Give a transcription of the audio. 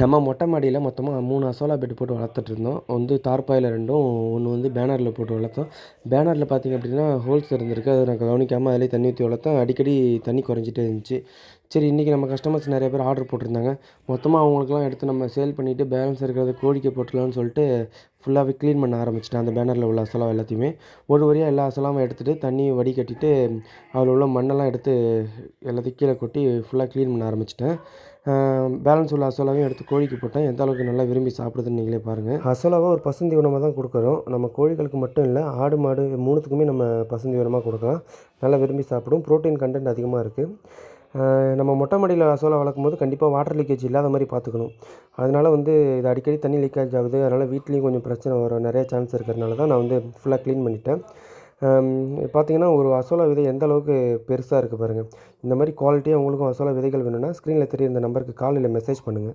நம்ம மொட்டை மாடியில மொத்தமா 3 அசோலா பெட் போட்டு வளர்த்துட்ருந்தோம். வந்து தார்ப்பாயில 2ம், ஒண்ணு வந்து பேனர்ல போட்டு வளர்த்தோம். பேனர்ல பார்த்தீங்க அப்படின்னா, ஹோல்ஸ் இருந்திருக்கு. அத நான் கவனிக்காம அதிலேயே தண்ணி ஊத்தி வளர்த்தேன். அடிக்கடி தண்ணி குறைஞ்சிட்டே இருந்துச்சு. சரி, இன்றைக்கி நம்ம கஸ்டமர்ஸ் நெறைய பேர் ஆர்டர் போட்டிருந்தாங்க. மொத்தமா அவங்களுக்கெல்லாம் எடுத்து நம்ம சேல் பண்ணிவிட்டு, பேலன்ஸ் இருக்கிறத கோழிக்கு போட்டுடலாம்னு சொல்லிட்டு, ஃபுல்லாவே க்ளீன் பண்ண ஆரம்பிச்சுட்டேன். அந்த பேனர்ல உள்ள அசோலா எல்லாத்தையுமே. ஒரு வழியா எல்லா அசோலாவும் எடுத்துட்டு, தண்ணிய வடிகட்டிட்டு, அதில உள்ள மண்ணெல்லாம் எடுத்து எல்லாத்தையும் கீழ கொட்டி ஃபுல்லா க்ளீன் பண்ண ஆரம்பிச்சுட்டேன். பேலன்ஸ் உள்ள அசோலாவையும் எடுத்து கோழிக்கு போட்டேன். எந்த அளவுக்கு நல்லா விரும்பி சாப்பிடுதுன்னு நீங்களே பாருங்கள். அசோலாவ ஒரு பசுந்தீவனமா தான் குடுக்குறோம். நம்ம கோழிகளுக்கு மட்டும் இல்ல, ஆடு, மாடு 3த்துக்குமே நம்ம பசுந்தீவனமா குடுக்கலாம். நல்லா விரும்பி சாப்பிடும். புரோட்டீன் கன்டென்ட் அதிகமா இருக்கு. நம்ம மொட்டை மாடியில அசோலா வளர்க்கும்போது கண்டிப்பா வாட்டர் லீக்கேஜ் இல்லாத மாரி பார்த்துக்கணும். அதனால வந்து இது அடிக்கடி தண்ணி லீக்கேஜ் ஆகுது. அதனால வீட்லயும் கொஞ்சம் பிரச்சனை வரும். நெறைய சான்ஸ் இருக்கிறதுனால தான் நான் வந்து ஃபுல்லா க்ளீன் பண்ணிட்டேன். பார்த்தீங்கன்னா, ஒரு அசோலா விதை எந்த அளவுக்கு பெருசா இருக்கு பாருங்க. இந்த மாரி குவாலிட்டியா உங்களுக்கும் அசோலா விதைகள் வேணும்னா, ஸ்க்ரீன்ல தெரியிற இந்த நம்பருக்கு கால் இல்ல மெசேஜ் பண்ணுங்க.